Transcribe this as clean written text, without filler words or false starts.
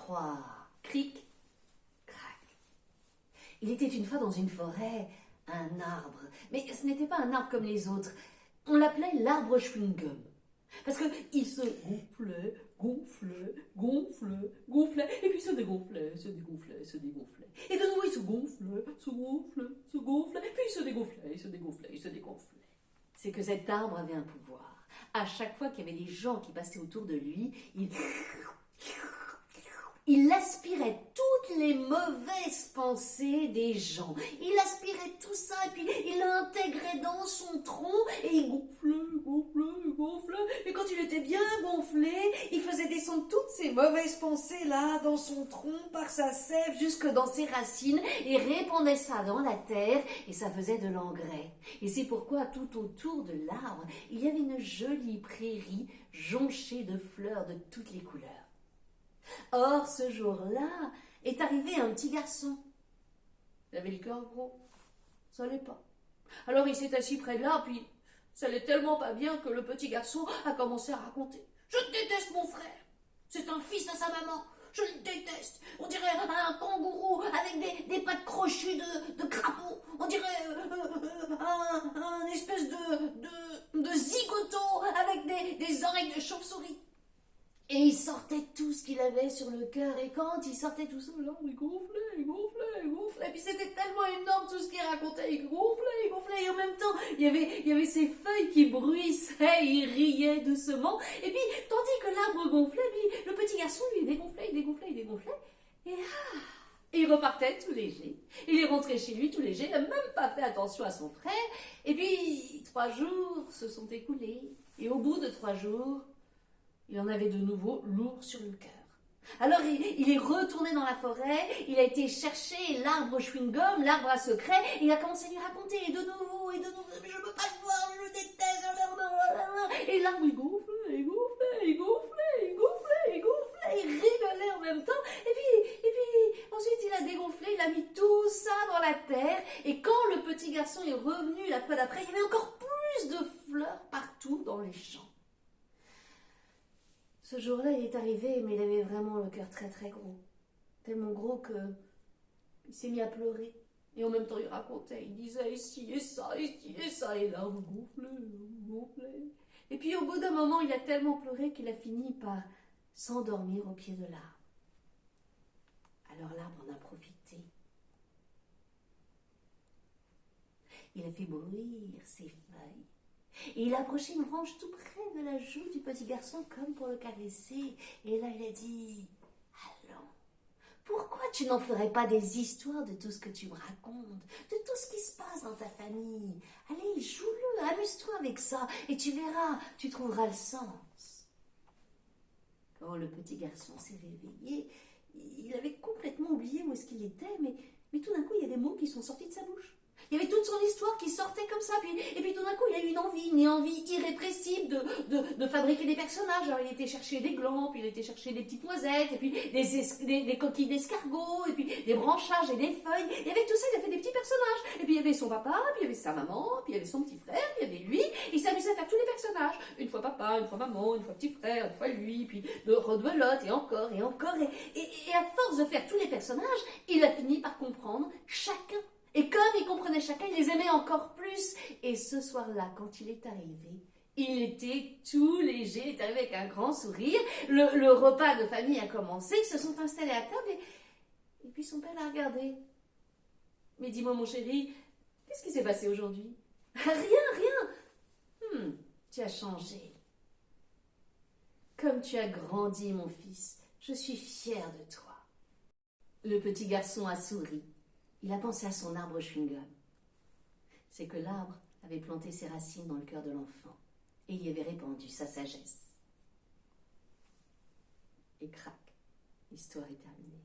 croire. Cric, crac. Il était une fois dans une forêt un arbre, mais ce n'était pas un arbre comme les autres. On l'appelait l'arbre chewing-gum. Parce qu'il se gonflait, gonflait, gonflait, gonflait, et puis se dégonflait, se dégonflait, se dégonflait. Et de nouveau il se gonflait, se gonflait, se gonflait, et puis il se dégonflait, se dégonflait, se dégonflait. C'est que cet arbre avait un pouvoir. À chaque fois qu'il y avait des gens qui passaient autour de lui, il aspirait toutes les mauvaises pensées des gens. Il aspirait tout ça et puis il l'intégrait dans son tronc et il gonflait, gonflait, gonflait. Et quand il était bien gonflé, il faisait descendre toutes ces mauvaises pensées-là dans son tronc par sa sève jusque dans ses racines et répandait ça dans la terre et ça faisait de l'engrais. Et c'est pourquoi tout autour de l'arbre, il y avait une jolie prairie jonchée de fleurs de toutes les couleurs. Or, ce jour-là, est arrivé un petit garçon. Il avait le cœur gros. Ça allait pas. Alors, il s'est assis près de là, puis ça allait tellement pas bien que le petit garçon a commencé à raconter. « Je déteste mon frère. C'est un fils à sa maman. Je le déteste. On dirait un kangourou avec des pattes crochues de crapaud. On dirait un espèce de zigoto avec des oreilles de chauve-souris. » Et il sortait tout ce qu'il avait sur le cœur. Et quand il sortait tout ça, là, il gonflait, il gonflait, il gonflait. Et puis c'était tellement énorme tout ce qu'il racontait. Il gonflait, il gonflait. Et en même temps, il y avait ces feuilles qui bruissaient. Il riait doucement. Et puis, tandis que l'arbre gonflait, puis le petit garçon, lui, dégonflait, il dégonflait, il dégonflait. Et il repartait tout léger. Il est rentré chez lui tout léger. Il n'a même pas fait attention à son frère. Et puis, 3 jours se sont écoulés. Et au bout de 3 jours, il en avait de nouveau lourd sur le cœur. Alors il est retourné dans la forêt, il a été chercher l'arbre chewing-gum, l'arbre à secret, et il a commencé à lui raconter, et de nouveau, mais je ne peux pas le voir, je le déteste, et l'arbre il gonflait, il gonflait, il gonflait, il gonflait, il gonflait, il rigolait en même temps, et puis ensuite il a dégonflé, il a mis tout ça dans la terre, et quand le petit garçon est revenu la fois d'après, il y avait encore plus de fleurs partout dans les champs. Ce jour-là, il est arrivé, mais il avait vraiment le cœur très très gros. Tellement gros qu'il s'est mis à pleurer. Et en même temps, il racontait, il disait ici et ça, ici et ça, et l'arbre gonflait, gonflait. Et puis au bout d'un moment, il a tellement pleuré qu'il a fini par s'endormir au pied de l'arbre. Alors l'arbre en a profité. Il a fait bruire ses feuilles. Et il a approché une branche tout près de la joue du petit garçon comme pour le caresser. Et là, il a dit « Allons, pourquoi tu n'en ferais pas des histoires de tout ce que tu me racontes, de tout ce qui se passe dans ta famille? Allez, joue-le, amuse-toi avec ça, et tu verras, tu trouveras le sens. » Quand le petit garçon s'est réveillé, il avait complètement oublié où est-ce qu'il était, mais tout d'un coup, il y a des mots qui sont sortis de sa bouche. Il y avait toute son histoire qui sortait comme ça, et puis tout d'un coup, il a eu une envie irrépressible de fabriquer des personnages. Alors il était chercher des glands, puis il était chercher des petites noisettes, et puis des coquilles d'escargots, et puis des branchages et des feuilles. Et avec tout ça, il a fait des petits personnages. Et puis il y avait son papa, puis il y avait sa maman, puis il y avait son petit frère, puis il y avait lui. Il s'amusait à faire tous les personnages. Une fois papa, une fois maman, une fois petit frère, une fois lui, puis de rebelote, et encore, et encore. Et à force de faire tous les personnages, il a fini par comprendre chacun. Et comme il comprenait chacun, il les aimait encore plus. Et ce soir-là, quand il est arrivé, il était tout léger, il est arrivé avec un grand sourire. Le repas de famille a commencé, ils se sont installés à table et puis son père l'a regardé. Mais dis-moi mon chéri, qu'est-ce qui s'est passé aujourd'hui? Rien. Tu as changé. Comme tu as grandi, mon fils, je suis fière de toi. Le petit garçon a souri. Il a pensé à son arbre chewing-gum. C'est que l'arbre avait planté ses racines dans le cœur de l'enfant et il y avait répandu sa sagesse. Et crac, l'histoire est terminée.